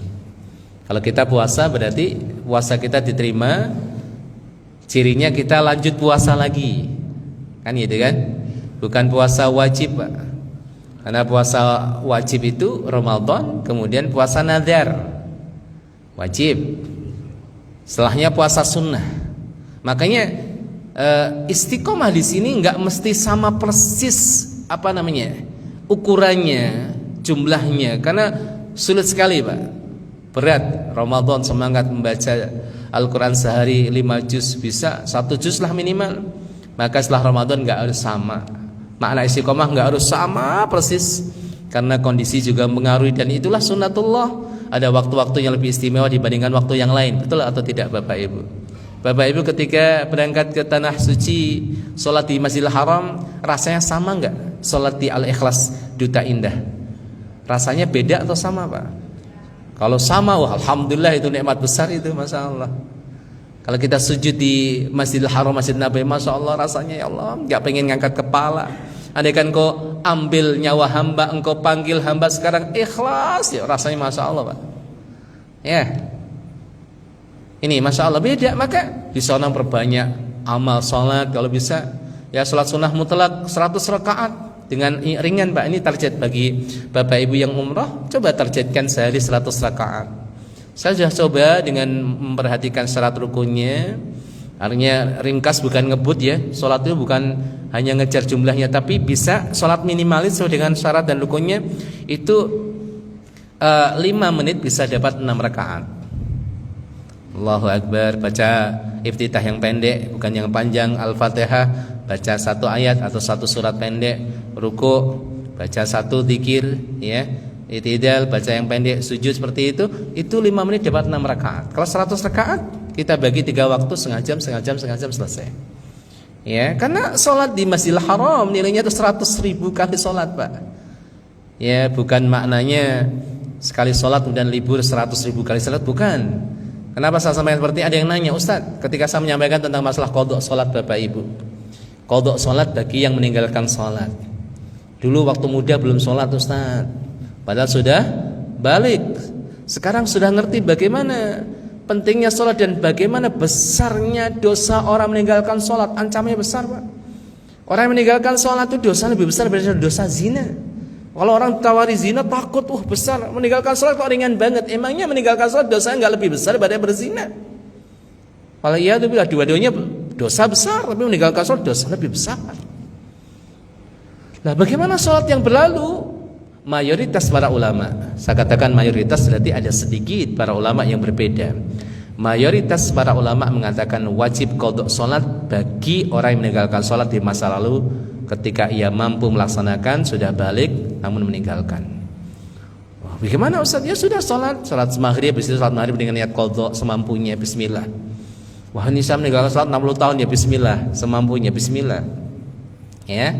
Kalau kita puasa berarti puasa kita diterima, cirinya kita lanjut puasa lagi, kan gitu kan? Bukan puasa wajib Pak. Karena puasa wajib itu Ramadan, kemudian puasa nadhar wajib, setelahnya puasa sunnah. Makanya istiqomah di sini nggak mesti sama persis ukurannya, jumlahnya, karena sulit sekali Pak. Berat. Ramadan semangat membaca Al-Quran sehari 5 juz, bisa 1 juz lah minimal. Maka setelah Ramadan gak harus sama. Makna istiqomah gak harus sama persis, karena kondisi juga mengaruhi. Dan itulah sunnatullah. ada waktu-waktu yang lebih istimewa dibandingkan waktu yang lain. Betul atau tidak Bapak Ibu? Bapak Ibu ketika berangkat ke tanah suci, sholat di Masjidil Haram, rasanya sama enggak? Sholat di Al-Ikhlas Duta Indah, rasanya beda atau sama Pak? Kalau sama, wah alhamdulillah, itu nikmat besar itu, Masya Allah. Kalau kita sujud di Masjidil Haram, Masjid Nabi, Masya Allah rasanya ya Allah, gak pengen ngangkat kepala. Andaikan kau ambil nyawa hamba, engkau panggil hamba sekarang ikhlas, ya rasanya Masya Allah Pak. Ya, ini Masya Allah beda. Maka di sana perbanyak amal sholat. Kalau bisa ya sholat sunnah mutlak 100 rakaat dengan ringan Pak. Ini target bagi Bapak Ibu yang umrah. Coba targetkan sehari 100 rakaat. Saya sudah coba dengan memperhatikan syarat rukunnya. Artinya ringkas, bukan ngebut ya. Sholat itu bukan hanya ngejar jumlahnya, tapi bisa sholat minimalis sesuai dengan syarat dan rukunnya. Itu 5 menit bisa dapat 6 rakaat. Allahu Akbar. Baca iftitah yang pendek, bukan yang panjang. Al-Fatihah baca 1 ayat atau 1 surat pendek. Ruku baca 1 zikir ya. I'tidal baca yang pendek, sujud seperti itu 5 menit dapat 6 rakaat. Kalau 100 rakaat kita bagi 3 waktu, setengah jam selesai. Ya, karena sholat di Masjidil Haram nilainya itu 100.000 kali sholat Pak. Ya, bukan maknanya sekali sholat kemudian libur 100.000 kali sholat, bukan. Kenapa saya sampaikan seperti ada yang nanya, Ustaz, ketika saya menyampaikan tentang masalah qadha sholat Bapak Ibu, qadha sholat bagi yang meninggalkan sholat. Dulu waktu muda belum sholat Ustaz, padahal sudah balik. Sekarang sudah ngerti bagaimana pentingnya sholat dan bagaimana besarnya dosa orang meninggalkan sholat. Ancamannya besar Pak. Orang yang meninggalkan sholat itu dosa lebih besar daripada dosa zina. Kalau orang tawari zina takut, besar. Meninggalkan sholat kok ringan banget. Emangnya meninggalkan sholat dosa nggak lebih besar daripada berzina? Kalau iya itu bilang dua-duanya dosa besar, tapi meninggalkan sholat dosa lebih besar. Nah, bagaimana sholat yang berlalu? Mayoritas para ulama, saya katakan mayoritas berarti ada sedikit para ulama yang berbeda. Mayoritas para ulama mengatakan wajib qadha sholat bagi orang yang meninggalkan sholat di masa lalu ketika ia mampu melaksanakan, sudah balik namun meninggalkan. Wah, bagaimana Ustaz? Ya sudah sholat maghrib, habis itu sholat maghrib dengan niat qadha semampunya, bismillah. Wah, ini saya meninggalkan sholat 60 tahun ya, bismillah, semampunya, bismillah. Ya,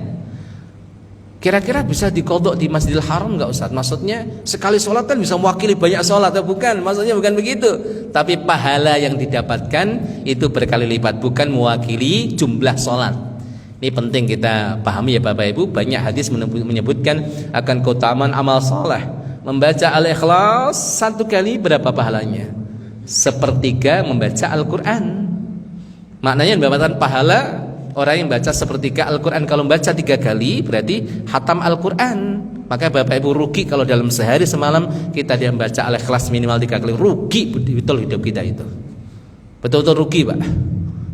kira-kira bisa diqadha di Masjidil Haram enggak Ustaz? Maksudnya sekali sholat kan bisa mewakili banyak sholat, atau bukan? Maksudnya bukan begitu. Tapi pahala yang didapatkan itu berkali lipat, bukan mewakili jumlah sholat. Ini penting kita pahami ya Bapak Ibu. Banyak hadis menyebutkan akan keutamaan amal soleh. Membaca Al-Ikhlas 1 kali berapa pahalanya? Sepertiga membaca Al-Quran. Maknanya mendapatkan pahala orang yang baca sepertiga Al-Quran. Kalau membaca 3 kali berarti khatam Al-Quran. Maka Bapak Ibu rugi kalau dalam sehari semalam kita dia membaca Al-Ikhlas minimal 3 kali. Rugi betul hidup kita itu. Betul-betul rugi Pak.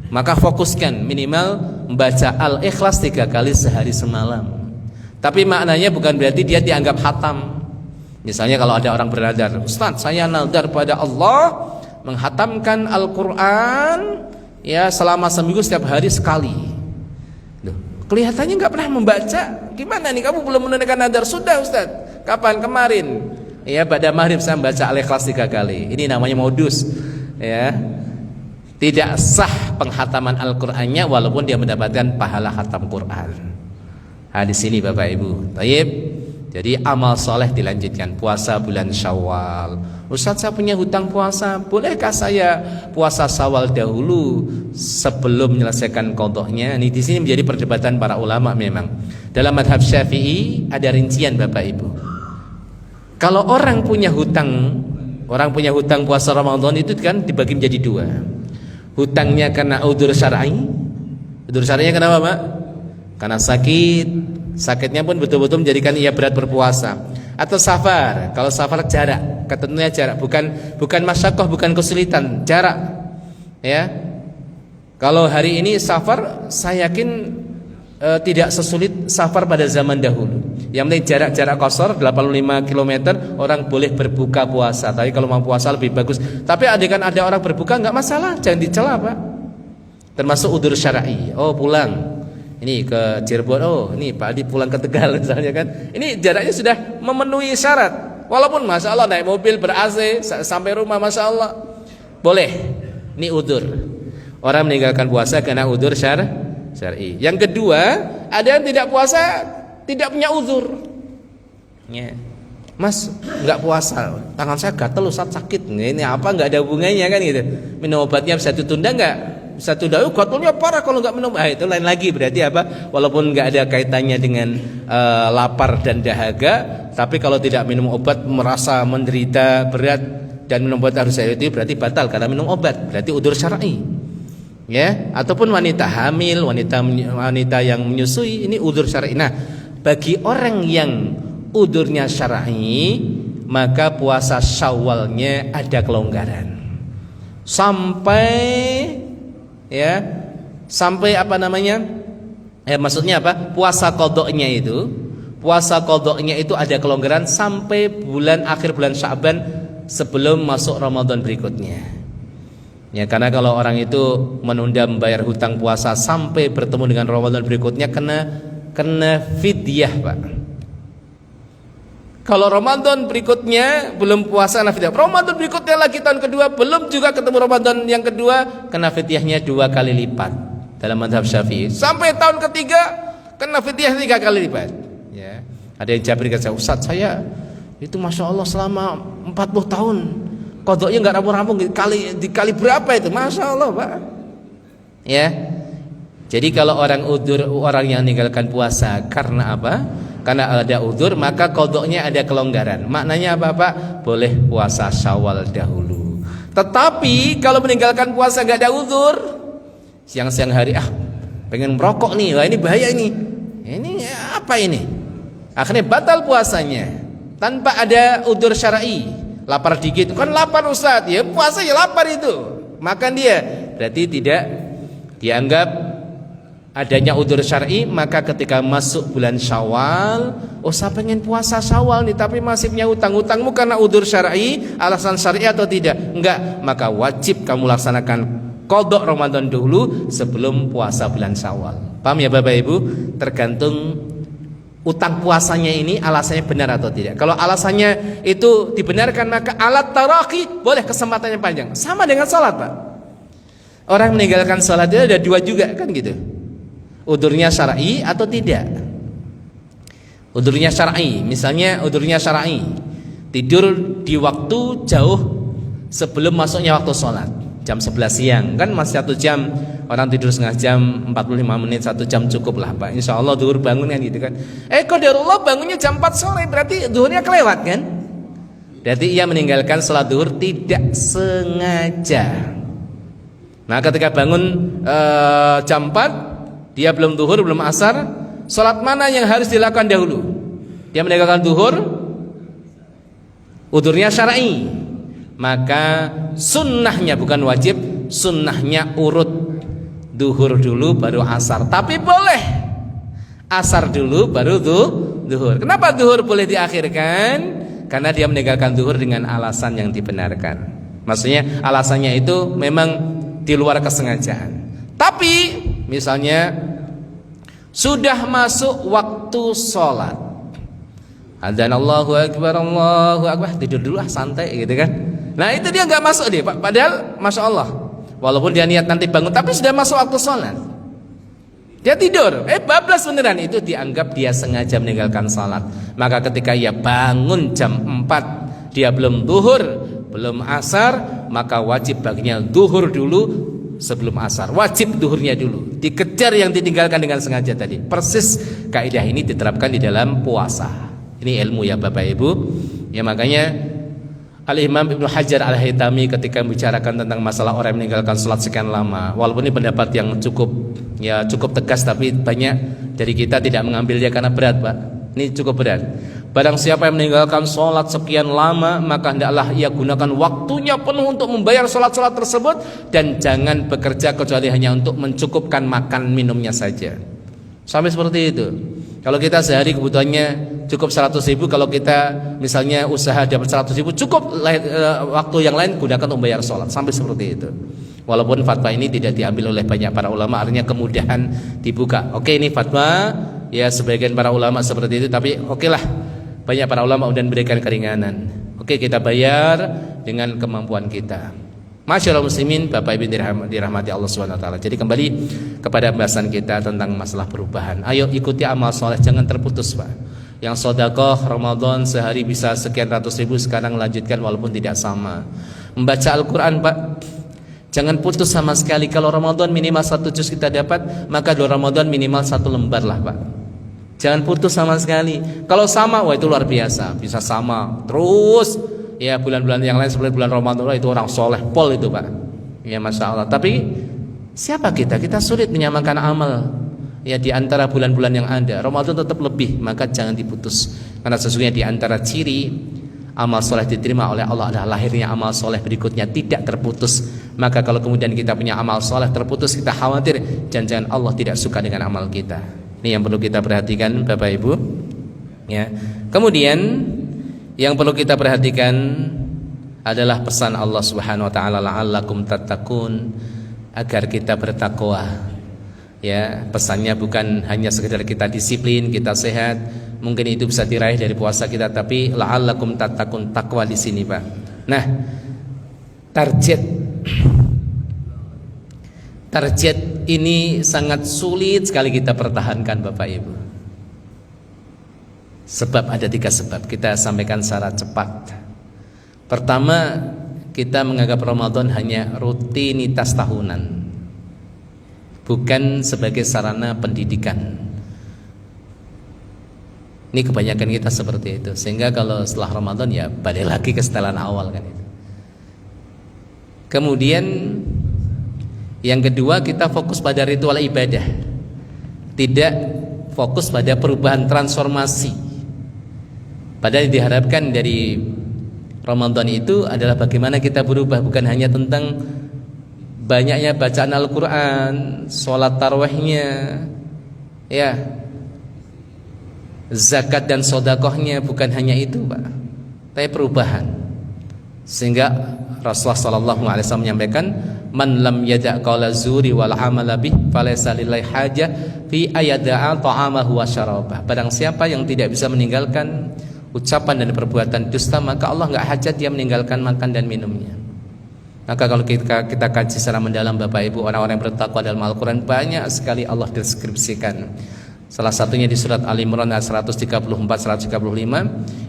Maka fokuskan minimal membaca Al-Ikhlas 3 kali sehari semalam. Tapi maknanya bukan berarti dia dianggap khatam. Misalnya kalau ada orang bernadar, Ustaz saya nadar pada Allah menghatamkan Al-Quran ya selama seminggu setiap hari sekali. Loh, kelihatannya nggak pernah membaca. Gimana nih kamu belum menunaikan nadar? Sudah Ustaz. Kapan? Kemarin. Ya pada maghrib saya membaca Al-Ikhlas 3 kali. Ini namanya modus. Ya, tidak sah penghataman Al-Qur'annya walaupun dia mendapatkan pahala khatam Quran. Nah, di sini Bapak Ibu. Baik. Jadi amal soleh dilanjutkan. Puasa bulan Syawal. Ustaz saya punya hutang puasa, bolehkah saya puasa Syawal dahulu sebelum menyelesaikan qadhanya? Ini di sini menjadi perdebatan para ulama memang. Dalam mazhab Syafi'i ada rincian Bapak Ibu. Kalau orang punya hutang puasa Ramadan itu kan dibagi menjadi 2. Hutangnya karena udzur syar'i. Udzur syar'inya kenapa, Pak? Karena sakitnya pun betul-betul menjadikan ia berat berpuasa. Atau safar. Kalau safar jarak, ketentunya jarak, bukan masyaqqah, bukan kesulitan, jarak. Ya. Kalau hari ini safar, saya yakin tidak sesulit safar pada zaman dahulu. Yang penting jarak qasar 85 km orang boleh berbuka puasa. Tapi kalau mau puasa lebih bagus. Tapi adegan ada orang berbuka enggak masalah, jangan dicela, Pak. Termasuk udzur syar'i. Oh, pulang. Ini ke Cirebon. Oh, ini Pak Adi pulang ke Tegal misalnya kan. Ini jaraknya sudah memenuhi syarat. Walaupun masya Allah naik mobil ber-AC sampai rumah masya Allah boleh. Ini udzur. Orang meninggalkan puasa karena udzur syar'i. Yang kedua, ada yang tidak puasa tidak punya udzur. Ya. Mas nggak puasa, tangan saya gatel Ustaz, sakit. Ini apa, nggak ada hubungannya kan gitu. Minum obatnya bisa ditunda nggak? Bisa tunda. Gatalnya parah kalau nggak minum. Itu lain lagi, berarti apa? Walaupun nggak ada kaitannya dengan lapar dan dahaga, tapi kalau tidak minum obat merasa menderita berat dan minum obat harus itu berarti batal karena minum obat. Berarti udzur syar'i. Ya, ataupun wanita hamil, wanita yang menyusui, ini udzur syar'i. Nah, bagi orang yang udzurnya syar'i, maka puasa Syawalnya ada kelonggaran. Sampai apa namanya? Maksudnya apa? Puasa qadha-nya itu ada kelonggaran sampai akhir bulan Sya'ban sebelum masuk Ramadan berikutnya. Ya, karena kalau orang itu menunda membayar hutang puasa sampai bertemu dengan Ramadan berikutnya kena fidyah, Pak. Kalau Ramadan berikutnya belum puasa, kena fidyah. Ramadan berikutnya lagi tahun kedua belum juga ketemu Ramadan yang kedua, kena fidyahnya 2 kali lipat dalam mazhab Syafi'i. Sampai tahun ketiga kena fidyah 3 kali lipat. Ya. Ada yang Jabir kata, Ustaz saya itu masya Allah selama 40 tahun kodoknya nggak rampung-rampung, dikali berapa itu, masya Allah Pak. Ya. Jadi kalau orang yang meninggalkan puasa karena apa? Karena ada udzur, maka kodoknya ada kelonggaran. Maknanya apa Pak? Boleh puasa Syawal dahulu. Tetapi kalau meninggalkan puasa nggak ada udzur, siang-siang hari pengen merokok nih, wah ini bahaya ini. Ini apa ini? Akhirnya batal puasanya tanpa ada udzur syar'i. Lapar dikit, kan lapar Ustaz, ya puasa ya lapar itu, makan dia. Berarti tidak dianggap adanya udzur syar'i. Maka ketika masuk bulan Syawal, saya pengen puasa Syawal nih, tapi masih punya utangmu karena udzur syar'i, alasan syar'i atau tidak? Enggak, maka wajib kamu laksanakan qadha Ramadan dulu sebelum puasa bulan Syawal. Paham ya Bapak Ibu? Tergantung utang puasanya ini alasannya benar atau tidak. Kalau alasannya itu dibenarkan, maka alat taraki, boleh kesempatannya panjang. Sama dengan sholat Pak. Orang meninggalkan sholat itu ada 2 juga kan gitu. Udzurnya syar'i atau tidak. Udzurnya syar'i, misalnya udzurnya syar'i, tidur di waktu jauh sebelum masuknya waktu sholat, jam 11 siang, kan masih 1 jam. Orang tidur setengah jam, 45 menit, 1 jam cukup lah Pak. Insya Allah zuhur bangun kan gitu kan. Qadarullah bangunnya jam 4 sore, berarti zuhurnya kelewat kan. Berarti ia meninggalkan sholat zuhur tidak sengaja. Nah ketika bangun jam 4, dia belum zuhur, belum asar, sholat mana yang harus dilakukan dahulu? Dia meninggalkan zuhur, udzurnya syar'i, maka sunnahnya, bukan wajib, sunnahnya urut duhur dulu baru asar. Tapi boleh asar dulu baru duhur. Kenapa duhur boleh diakhirkan? Karena dia meninggalkan duhur dengan alasan yang dibenarkan. Maksudnya alasannya itu memang di luar kesengajaan. Tapi misalnya sudah masuk waktu sholat, adzan Allahu Akbar, tidur dulu santai gitu kan. Nah itu dia nggak masuk deh Pak. Padahal masya Allah, walaupun dia niat nanti bangun, tapi sudah masuk waktu sholat, dia tidur, bablas beneran, itu dianggap dia sengaja meninggalkan sholat. Maka ketika ia bangun jam 4, dia belum duhur, belum asar, maka wajib baginya duhur dulu sebelum asar. Wajib duhurnya dulu, dikejar yang ditinggalkan dengan sengaja tadi. Persis kaidah ini diterapkan di dalam puasa. Ini ilmu ya Bapak Ibu. Ya makanya Al-Imam Ibnu Hajar Al-Haytami ketika membicarakan tentang masalah orang yang meninggalkan sholat sekian lama, walaupun ini pendapat yang cukup tegas, tapi banyak dari kita tidak mengambilnya karena berat Pak. Ini cukup berat. Barang siapa yang meninggalkan sholat sekian lama, maka hendaklah ia gunakan waktunya penuh untuk membayar sholat-sholat tersebut, dan jangan bekerja kecuali hanya untuk mencukupkan makan minumnya saja. Sampai seperti itu. Kalau kita sehari kebutuhannya cukup 100.000, kalau kita misalnya usaha dapat 100.000, cukup waktu yang lain gunakan untuk membayar sholat. Sampai seperti itu. Walaupun fatwa ini tidak diambil oleh banyak para ulama, artinya kemudahan dibuka. Oke, ini fatwa ya sebagian para ulama seperti itu, tapi oke lah, Banyak para ulama dan berikan keringanan. Oke, kita bayar dengan kemampuan kita. Masyaallah muslimin, Bapak Ibu dirahmati Allah Subhanahu wa taala. Jadi kembali kepada pembahasan kita tentang masalah perubahan. Ayo ikuti amal soleh, jangan terputus, Pak. Yang sedekah Ramadan sehari bisa sekian ratus ribu, sekarang lanjutkan walaupun tidak sama. Membaca Al-Qur'an, Pak, jangan putus sama sekali. Kalau Ramadan minimal 1 juz kita dapat, maka 2 Ramadan minimal 1 lembar lah, Pak. Jangan putus sama sekali. Kalau sama, wah itu luar biasa. Bisa sama terus. Ya bulan-bulan yang lain seperti bulan Ramadan itu orang soleh pol itu, Pak. Ya Masya Allah. Tapi siapa kita? Kita sulit menyamakan amal. Ya di antara bulan-bulan yang ada, Ramadan tetap lebih, maka jangan diputus. Karena sesungguhnya di antara ciri amal soleh diterima oleh Allah adalah lahirnya amal soleh berikutnya tidak terputus. Maka kalau kemudian kita punya amal soleh terputus, kita khawatir jangan-jangan Allah tidak suka dengan amal kita. Ini yang perlu kita perhatikan, Bapak Ibu. Ya. Kemudian yang perlu kita perhatikan adalah pesan Allah Subhanahu wa taala, la'allakum tattaqun, agar kita bertakwa. Ya, pesannya bukan hanya sekedar kita disiplin, kita sehat, mungkin itu bisa diraih dari puasa kita, tapi la'allakum tattaqun, takwa di sini, Pak. Nah, target ini sangat sulit sekali kita pertahankan, Bapak Ibu. Sebab ada 3 sebab, kita sampaikan secara cepat. Pertama, kita menganggap Ramadan hanya rutinitas tahunan, bukan sebagai sarana pendidikan. Ini kebanyakan kita seperti itu. Sehingga kalau setelah Ramadan ya balik lagi ke setelan awal kan itu. Kemudian yang kedua, kita fokus pada ritual ibadah, tidak fokus pada perubahan transformasi. Padahal diharapkan dari Ramadan itu adalah bagaimana kita berubah, bukan hanya tentang banyaknya bacaan Al-Quran, sholat tarawihnya, ya, zakat dan sodakohnya, bukan hanya itu, Pak, tapi perubahan. Sehingga Rasulullah SAW menyampaikan, man lam yada' qawla zuri wal amala bih falaysa lillahi hajah fi ayada'a ta'amahu wa syarabah. Barang siapa yang tidak bisa meninggalkan ucapan dan perbuatan dusta, maka Allah enggak hajat dia meninggalkan makan dan minumnya. Maka kalau kita kaji secara mendalam, Bapak Ibu, orang-orang yang bertakwa dalam Al-Quran banyak sekali Allah deskripsikan. Salah satunya di surat Al-Imran ayat 134-135,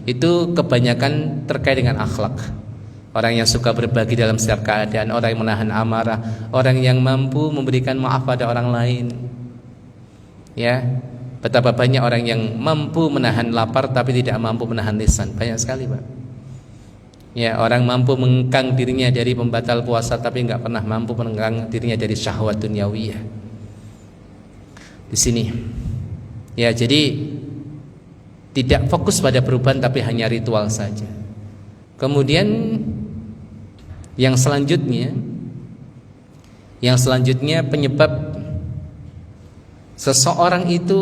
itu kebanyakan terkait dengan akhlak. Orang yang suka berbagi dalam setiap keadaan, orang yang menahan amarah, orang yang mampu memberikan maaf pada orang lain. Ya, betapa banyak orang yang mampu menahan lapar tapi tidak mampu menahan lisan. Banyak sekali, Pak. Ya, orang mampu mengekang dirinya dari pembatal puasa tapi enggak pernah mampu mengekang dirinya dari syahwat duniawiyah. Di sini. Ya, jadi tidak fokus pada perubahan tapi hanya ritual saja. Kemudian yang selanjutnya penyebab seseorang itu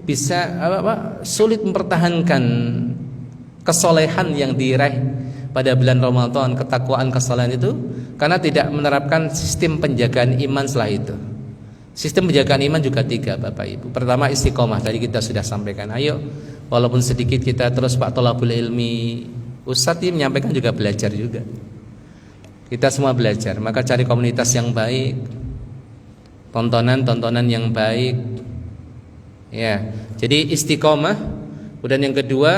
bisa sulit mempertahankan kesolehan yang diraih pada bulan Ramadan, ketakwaan, kesolehan itu karena tidak menerapkan sistem penjagaan iman setelah itu. Sistem penjagaan iman juga 3, Bapak Ibu. Pertama, istiqomah, tadi kita sudah sampaikan. Ayo, walaupun sedikit kita terus Pak Tholabul Ilmi, Ustadz ini menyampaikan juga belajar juga. Kita semua belajar, maka cari komunitas yang baik, tontonan yang baik. Ya, jadi istiqomah. Kemudian yang kedua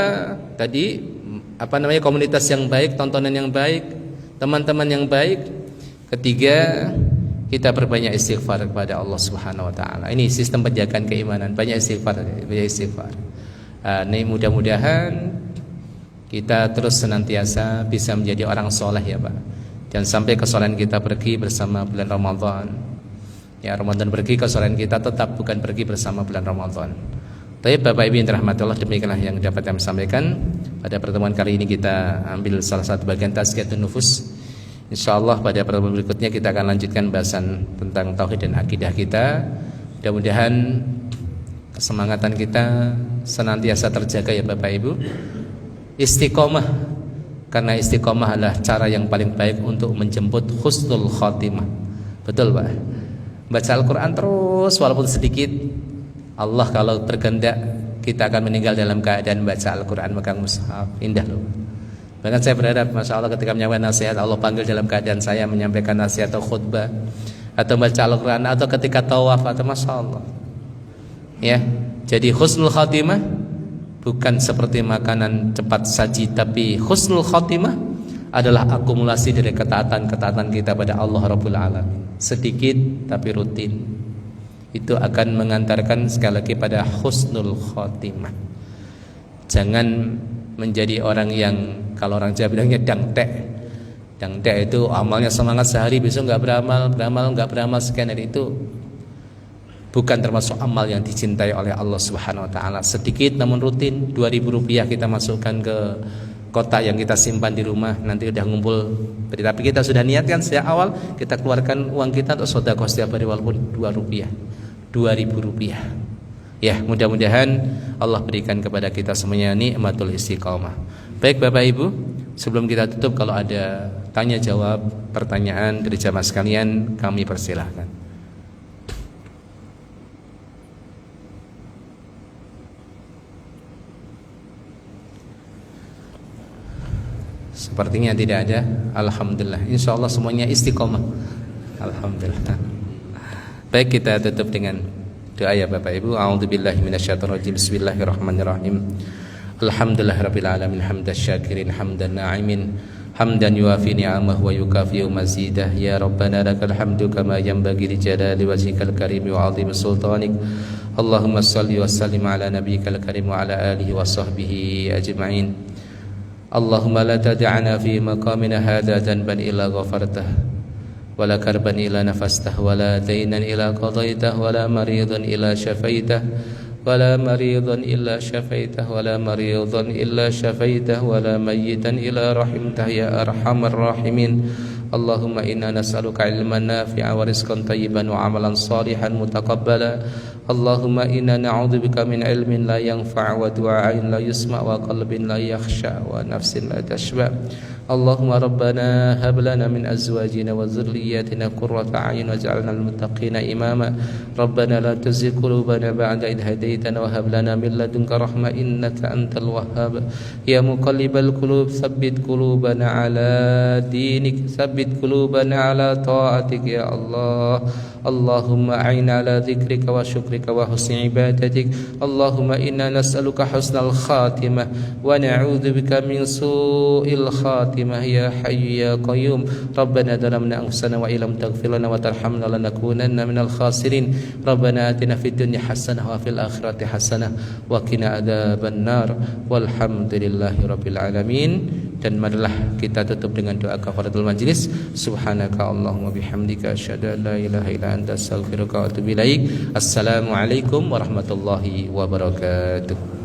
tadi komunitas yang baik, tontonan yang baik, teman-teman yang baik. Ketiga, kita berbanyak istighfar kepada Allah Subhanahu wa taala. Ini sistem penjagaan keimanan, banyak istighfar. Ini mudah-mudahan kita terus senantiasa bisa menjadi orang soleh, ya Pak. Jangan sampai kesolehan kita pergi bersama bulan Ramadan. Ya, Ramadan pergi, kesolehan kita tetap bukan pergi bersama bulan Ramadan. Tapi Bapak Ibu yang dirahmati Allah, demikianlah yang dapat kami sampaikan. Pada pertemuan kali ini kita ambil salah satu bagian tazkiyatun nufus. InsyaAllah pada pertemuan berikutnya kita akan lanjutkan bahasan tentang tauhid dan akidah kita. Mudah-mudahan kesemangatan kita senantiasa terjaga, ya Bapak Ibu. Istiqomah, karena istiqomah adalah cara yang paling baik untuk menjemput husnul khotimah. Betul, Pak? Baca Al-Quran terus walaupun sedikit. Allah kalau berkehendak kita akan meninggal dalam keadaan baca Al-Quran, megang mushaf. Indah loh. Bahkan saya berharap, Masya Allah, ketika menyampaikan nasihat, Allah panggil dalam keadaan saya menyampaikan nasihat atau khutbah atau baca Al-Quran, atau ketika tawaf, atau Masya Allah. Ya, jadi husnul khatimah bukan seperti makanan cepat saji, tapi husnul khatimah adalah akumulasi dari ketaatan-ketaatan kita pada Allah Rabbul Alamin. Sedikit tapi rutin. Itu akan mengantarkan sekali lagi pada husnul khatimah. Jangan menjadi orang yang, kalau orang Jawa bilangnya dangtek. Dangtek itu amalnya semangat sehari, besok nggak beramal sekian hari. Itu bukan termasuk amal yang dicintai oleh Allah Subhanahu wa taala. Sedikit namun rutin. 2.000 rupiah kita masukkan ke kotak yang kita simpan di rumah, nanti udah ngumpul. Tapi kita sudah niatkan sejak awal, kita keluarkan uang kita untuk sedekah setiap hari walaupun 2 rupiah, 2.000 rupiah. Ya, mudah-mudahan Allah berikan kepada kita semuanya nikmatul istiqamah. Baik Bapak Ibu, sebelum kita tutup, kalau ada tanya jawab, pertanyaan dari jamaah sekalian, kami persilahkan. Sepertinya tidak ada. Alhamdulillah. Insya Allah semuanya istiqomah. Alhamdulillah. Baik, kita tutup dengan doa ya Bapak Ibu. A'udzubillahi minasyaitonirrajim. Bismillahirrahmanirrahim. Alhamdulillahirabbil alamin, hamdan syakirin, hamdan na'imin, hamdan yuafi ni'amahu wa yukafi'u mazidah. Ya Rabbana lakal hamdu kama yanbaghi li jalali wajhikal karim wa 'azimi sultanik. Allahumma shalli wa sallim ala nabiyyikal karim wa ala alihi wa sahbihi ajma'in. Allahumma la tad'ana fi maqamina hadha dhanban illa ghafartah, wa la karban illa nafastah, wa la daynan illa qadaitah, wa la maridan illa syafaitah, wa la maridan illa syafaitah, wa la maridan illa syafaitah, wa la mayyitan illa rahimtah ya arhamar rahimin. Allahumma inna nas'aluka ilman nafi'a wa rizqan tayyiban wa amalan salihan mutaqabbala. Allahumma inna na'udzubika min ilmin la yanfa' wa du'ain la yusma' wa qalbin la yakhsha' wa nafsin la tashba'. Allahumma rabbana hab lana min azwajina wa dhurriyyatina qurrata a'yun waj'alna lil muttaqina imama. Rabbana la tuzigh qulubana ba'da idh hadaytana wa hab lana min ladunka rahmah innaka antal wahhab. Ya muqallibal qulub tsabbit qulubana ala dinik, tsabbit qulubana ala ta'atik ya Allah. Allahumma a'inna ala dzikrika wa syukrika wa husni ibadatik. Allahumma inna nas'aluka husnal khatimah wa na'udzubika min su'il khatimah ya hayyu ya qayyum. Rabbana zalamna anfusana wa illam taghfir lana wa tarhamna lanakunanna minal khasirin. Rabbana atina fid dunya hasanah wa fil akhirati hasanah wa qina adzabannar. Walhamdulillahi rabbil alamin. Dan marilah kita tutup dengan doa kafaratul majlis. Subhanaka Allahumma bihamdika asyhadu an la ilaha illa anta astaghfiruka wa atubu ilaik. Assalamualaikum warahmatullahi wabarakatuh.